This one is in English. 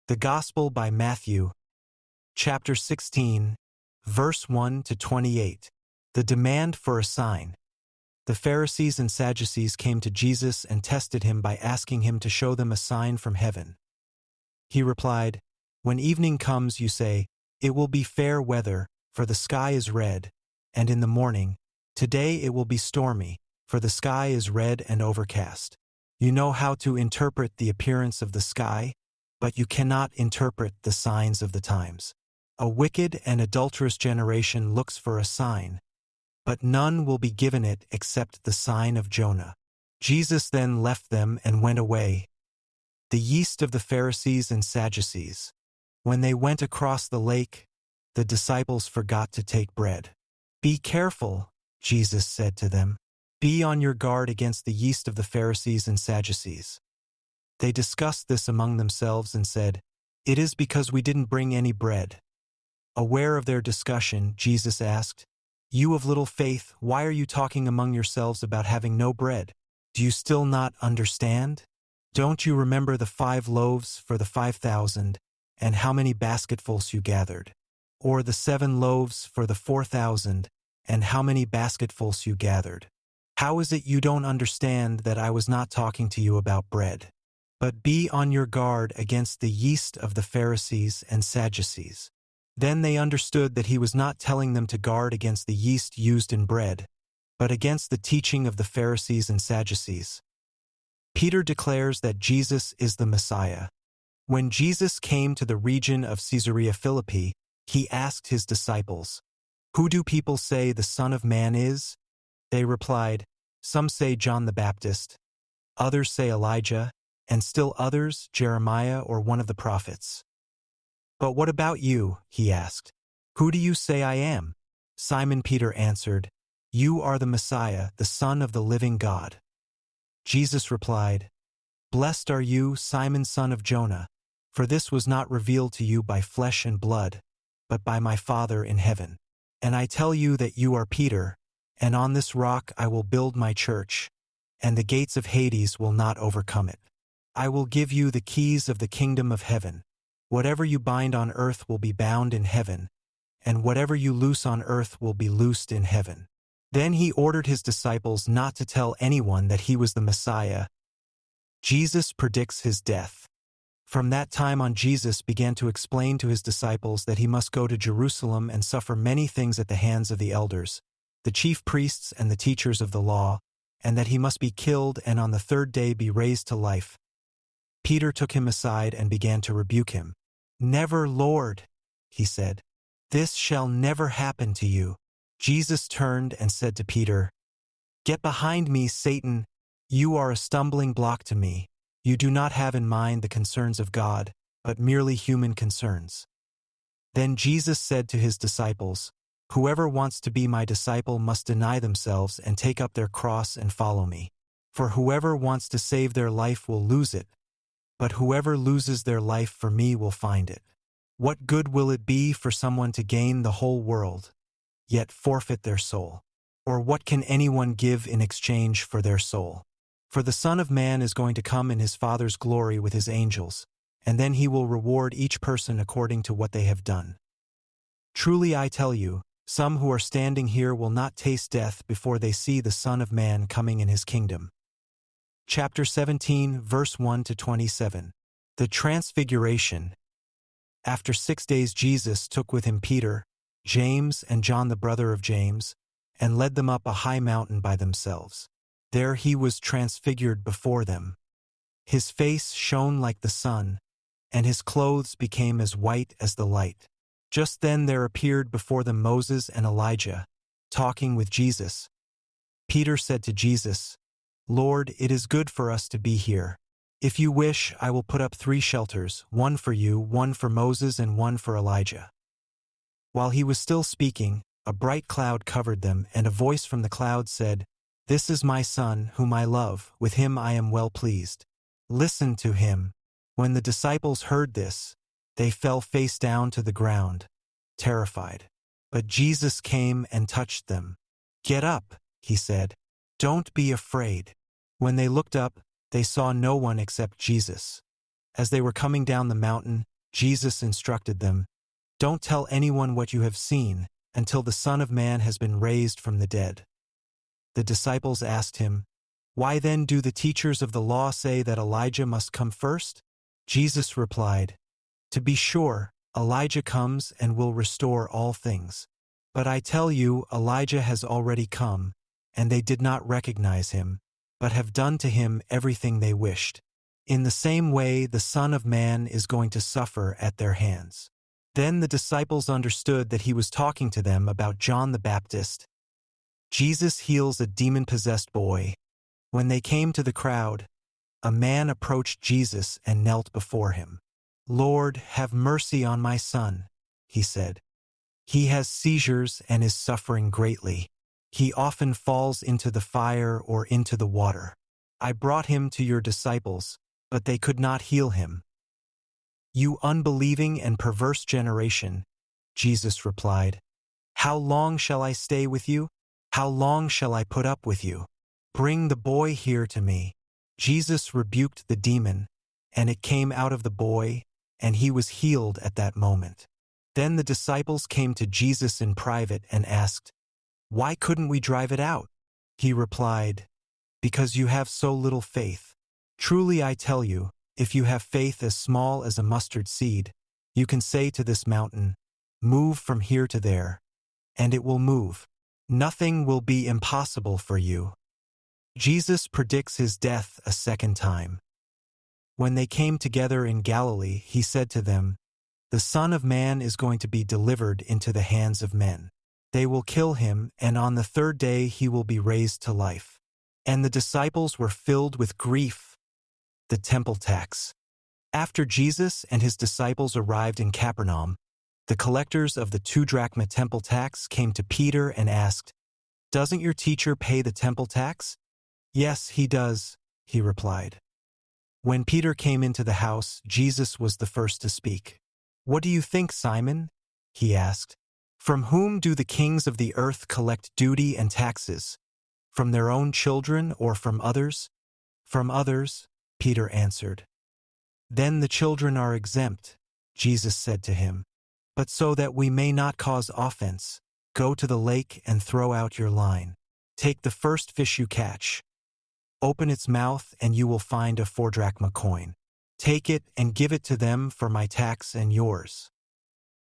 The Gospel by Matthew, chapter 16, verse 1 to 28. The demand for a sign. The Pharisees and Sadducees came to Jesus and tested him by asking him to show them a sign from heaven. He replied, "When evening comes, you say, 'It will be fair weather, for the sky is red,' and in the morning, 'Today it will be stormy, for the sky is red and overcast.' You know how to interpret the appearance of the sky, but you cannot interpret the signs of the times. A wicked and adulterous generation looks for a sign, but none will be given it except the sign of Jonah." Jesus then left them and went away. The yeast of the Pharisees and Sadducees. When they went across the lake, the disciples forgot to take bread. "Be careful," Jesus said to them. "Be on your guard against the yeast of the Pharisees and Sadducees." They discussed this among themselves and said, "It is because we didn't bring any bread." Aware of their discussion, Jesus asked, "You of little faith, why are you talking among yourselves about having no bread? Do you still not understand? Don't you remember the 5 loaves for the 5,000, and how many basketfuls you gathered? Or the 7 loaves for the 4,000, and how many basketfuls you gathered? How is it you don't understand that I was not talking to you about bread? But be on your guard against the yeast of the Pharisees and Sadducees." Then they understood that he was not telling them to guard against the yeast used in bread, but against the teaching of the Pharisees and Sadducees. Peter declares that Jesus is the Messiah. When Jesus came to the region of Caesarea Philippi, he asked his disciples, "Who do people say the Son of Man is?" They replied, "Some say John the Baptist, others say Elijah, and still others, Jeremiah or one of the prophets." "But what about you?" he asked. "Who do you say I am?" Simon Peter answered, "You are the Messiah, the Son of the living God." Jesus replied, "Blessed are you, Simon, son of Jonah, for this was not revealed to you by flesh and blood, but by my Father in heaven. And I tell you that you are Peter, and on this rock I will build my church, and the gates of Hades will not overcome it. I will give you the keys of the kingdom of heaven. Whatever you bind on earth will be bound in heaven, and whatever you loose on earth will be loosed in heaven." Then he ordered his disciples not to tell anyone that he was the Messiah. Jesus predicts his death. From that time on, Jesus began to explain to his disciples that he must go to Jerusalem and suffer many things at the hands of the elders, the chief priests and the teachers of the law, and that he must be killed and on the 3rd day be raised to life. Peter took him aside and began to rebuke him. "Never, Lord," he said. "This shall never happen to you." Jesus turned and said to Peter, "Get behind me, Satan. You are a stumbling block to me. You do not have in mind the concerns of God, but merely human concerns." Then Jesus said to his disciples, "Whoever wants to be my disciple must deny themselves and take up their cross and follow me. For whoever wants to save their life will lose it, but whoever loses their life for me will find it. What good will it be for someone to gain the whole world, yet forfeit their soul? Or what can anyone give in exchange for their soul? For the Son of Man is going to come in his Father's glory with his angels, and then he will reward each person according to what they have done. Truly I tell you, some who are standing here will not taste death before they see the Son of Man coming in his kingdom." Chapter 17, verse 1 to 27. The Transfiguration. After 6 days Jesus took with him Peter, James, and John the brother of James, and led them up a high mountain by themselves. There he was transfigured before them. His face shone like the sun, and his clothes became as white as the light. Just then there appeared before them Moses and Elijah, talking with Jesus. Peter said to Jesus, "Lord, it is good for us to be here. If you wish, I will put up 3 shelters, one for you, one for Moses, and one for Elijah." While he was still speaking, a bright cloud covered them, and a voice from the cloud said, "This is my Son, whom I love, with him I am well pleased. Listen to him." When the disciples heard this, they fell face down to the ground, terrified. But Jesus came and touched them. "Get up," he said. "Don't be afraid." When they looked up, they saw no one except Jesus. As they were coming down the mountain, Jesus instructed them, "Don't tell anyone what you have seen until the Son of Man has been raised from the dead." The disciples asked him, "Why then do the teachers of the law say that Elijah must come first?" Jesus replied, "To be sure, Elijah comes and will restore all things. But I tell you, Elijah has already come, and they did not recognize him, but have done to him everything they wished. In the same way, the Son of Man is going to suffer at their hands." Then the disciples understood that he was talking to them about John the Baptist. Jesus heals a demon-possessed boy. When they came to the crowd, a man approached Jesus and knelt before him. "Lord, have mercy on my son," he said. "He has seizures and is suffering greatly. He often falls into the fire or into the water. I brought him to your disciples, but they could not heal him." "You unbelieving and perverse generation," Jesus replied, "how long shall I stay with you? How long shall I put up with you? Bring the boy here to me." Jesus rebuked the demon, and it came out of the boy, and he was healed at that moment. Then the disciples came to Jesus in private and asked, "Why couldn't we drive it out?" He replied, "Because you have so little faith. Truly I tell you, if you have faith as small as a mustard seed, you can say to this mountain, 'Move from here to there,' and it will move. Nothing will be impossible for you." Jesus predicts his death a second time. When they came together in Galilee, he said to them, "The Son of Man is going to be delivered into the hands of men. They will kill him, and on the third day he will be raised to life." And the disciples were filled with grief. The temple tax. After Jesus and his disciples arrived in Capernaum, the collectors of the 2 drachma temple tax came to Peter and asked, "Doesn't your teacher pay the temple tax?" "Yes, he does," he replied. When Peter came into the house, Jesus was the first to speak. "What do you think, Simon?" he asked. "From whom do the kings of the earth collect duty and taxes? From their own children or from others?" "From others," Peter answered. "Then the children are exempt," Jesus said to him. "But so that we may not cause offense, go to the lake and throw out your line. Take the first fish you catch. Open its mouth and you will find a 4 drachma coin. Take it and give it to them for my tax and yours."